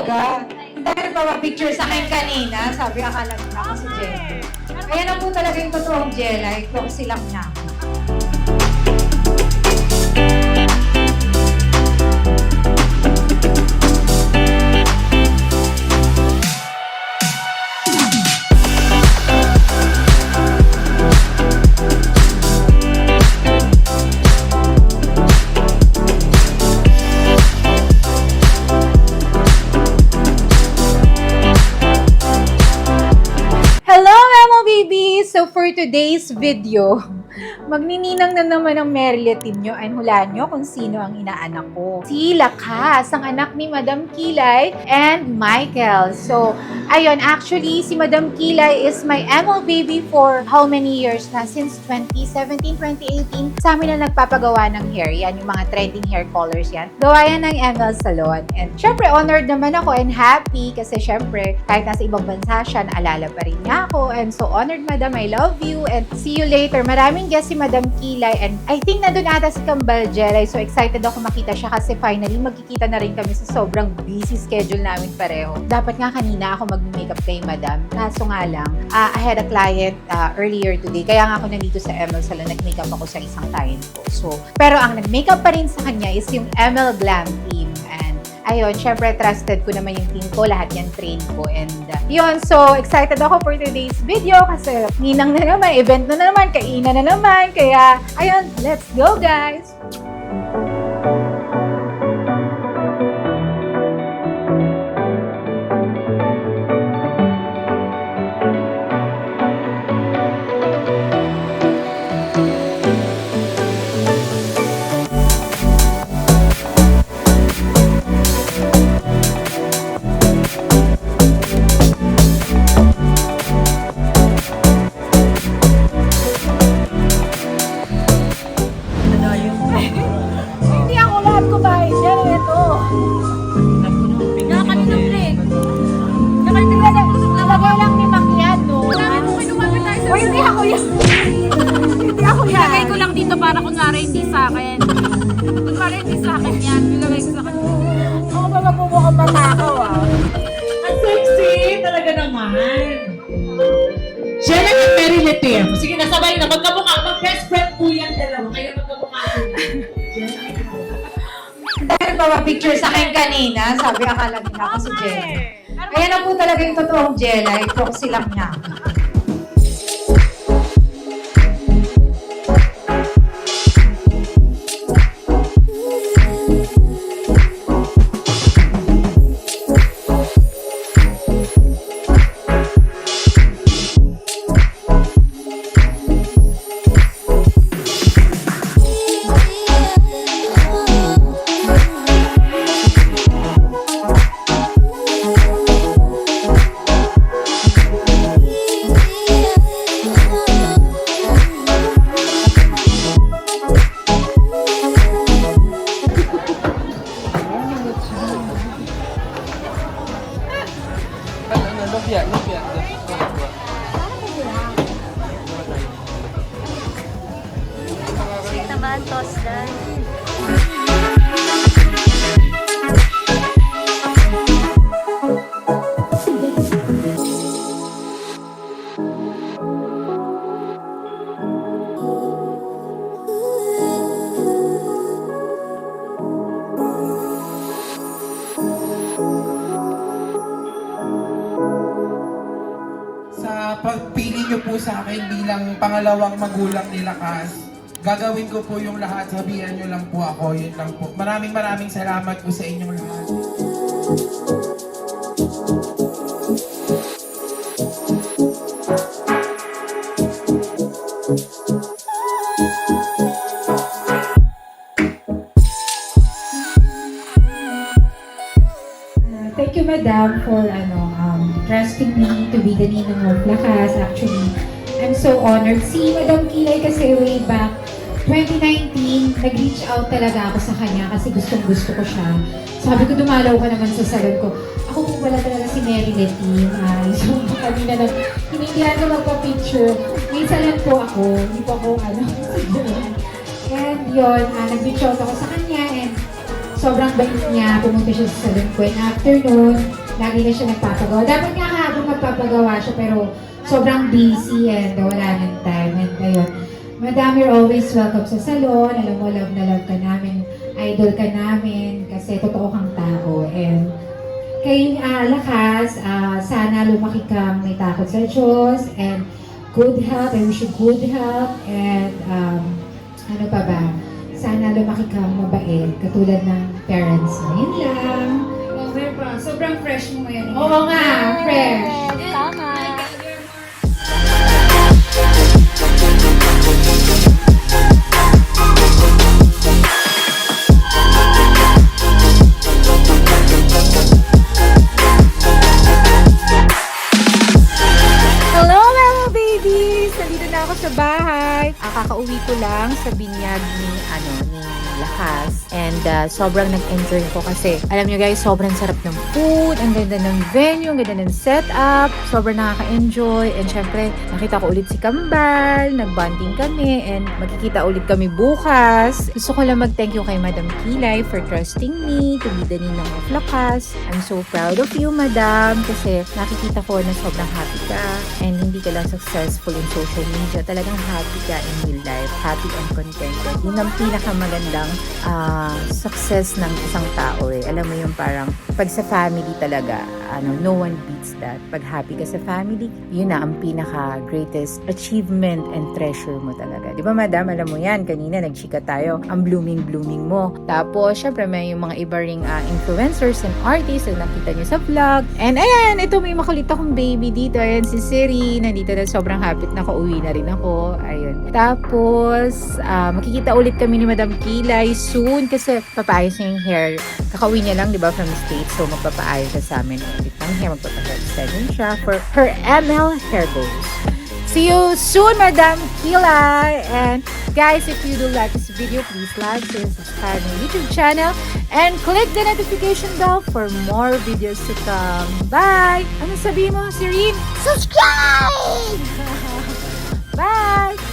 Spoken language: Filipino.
talaga. Dahil nagpapapicture sa akin kanina, sabi akala nila ako si Jelay. Ayan na po talaga yung totoong Jelay, close silang niya. So for today's video, magnininang na naman ang relative nyo and hulaan nyo kung sino ang inaanak ko. Si Lakas, ang anak ni Madam Kilay and Michael. So, ayun, actually, si Madam Kilay is my ML baby for how many years na? Since 2017, 2018, sa amin na nagpapagawa ng hair. Yan, yung mga trending hair colors yan. Gawa yan ng ML Salon. And syempre, honored naman ako and happy kasi syempre, kahit nasa ibang bansa siya, naalala pa rin niya ako. And so honored, Madam. I love you and see you later. Maraming guests si Madam Kilay and I think nandun ata si Kambal Jelay. So excited ako makita siya kasi finally magkikita na rin kami sa sobrang busy schedule namin pareho. Dapat nga kanina ako mag-makeup kay Madam. Kaso nga lang, I had a client earlier today. Kaya nga ako nandito sa ML Salon, nag-makeup ako sa isang client ko. So, pero ang nag-makeup pa rin sa kanya is yung ML Glam Team. And ayun, syempre trusted ko naman yung team ko, lahat yan train ko and yun, so excited ako for today's video kasi ninang na naman, event na naman, kainan na naman, kaya ayun, let's go guys! Hindi ako lahat ko ba? Yan, ito. Nalagay lang ni Makian, no? O, hindi ako yan. Hindi ako yan. Ilagay ko lang dito para kunwari hindi sa akin. Kunwari hindi sa akin yan. Ilagay ko sa akin. Ako ba magmumukhang matakaw, ah? Ang sexy! Talaga naman! Jelay at Mary Letir. Sige, nasabay na. Magkamukha. Mag-best friend po yan dalawa. Kaya magkamukha Jelay. Dahil nagpapapicture sa akin kanina, sabi akala nila ako si Jelay. Ayan na po talaga yung totoong Jelay, close silang niya. Lumpia. Sweet naman, toast lang. Sa pagpili niyo po sa akin bilang pangalawang magulang ni Lakas, gagawin ko po yung lahat. Sabihan niyo lang po ako. Yun lang po. Maraming salamat po sa inyong lahat. Thank you, Madam, for trusting me to be the ninong of Lakas. Actually, I'm so honored. Si Madam Kilay kasi way back 2019, nag-reach out talaga ako sa kanya kasi gustong-gusto ko siya. Sabi ko, dumalaw ka naman sa salon ko. Ako po pala talaga si Mary Letty. So, kanina na, hinindihan ko magpa-picture. May salon po ako. Hindi po ako, And yun, nag-reach out ako sa kanya and sobrang bait niya. Pumunta siya sa salon ko. And after nun, lagi na siya nagpapagawa. Dapat nga kahapon magpapagawa siya pero sobrang busy and wala ng time. And ayun, Madam, you're always welcome sa salon. Alam mo, love na love ka namin. Idol ka namin kasi totoo kang tao. And kay Lakas, sana lumaki kang may takot sa Diyos and good health. I wish you good health and ano pa ba? Sana lumaki kang mabait katulad ng parents mo. Yun lang. Okay pa. Sobrang fresh mo ngayon. Oo nga, fresh. Tama. Hello, mga babies! Nandito na ako sa bahay. Kakauwi ko lang sa binyag ni Lakas. And sobrang nag-enjoy ko kasi alam nyo guys, sobrang sarap ng food, ang ganda ng venue, ang ganda ng setup, sobrang nakaka-enjoy. And syempre, nakita ko ulit si Kambal, nag-bonding kami, and magkikita ulit kami bukas. Gusto ko lang mag-thank you kay Madam Kilay for trusting me to be the ninang of Lakas. I'm so proud of you, Madam, kasi nakikita ko na sobrang happy ka and hindi ka lang successful in social media. Talagang happy ka in real life, happy and contented. Yun ang pinakamagandang success ng isang tao eh. Alam mo yung parang pag sa family talaga, no one beats that. Pag happy ka sa family, yun na ang pinaka greatest achievement and treasure mo talaga. Di ba, Madam? Alam mo yan, kanina nagchika tayo, ang blooming mo. Tapos, syempre may yung mga iba ring influencers and artists na nakita nyo sa vlog. And ayan, ito may makulit akong baby dito. Ayan, si Siri, nandito na sobrang happy na kauwi na rin ako. Ayun. Tapos, makikita ulit kami ni Madam Kilay soon kasi papaayos niya yung hair. Kakauwi niya lang, di ba, from the States. So, magpapaayos siya sa amin ulit ng hair. Magpapaayos siya for her ML hair goals. See you soon, Madam Kilay! And guys, if you do like this video, please like, share, subscribe my YouTube channel, and click the notification bell for more videos to come. Bye! Ano sabihin mo, Sireen? Subscribe! Bye!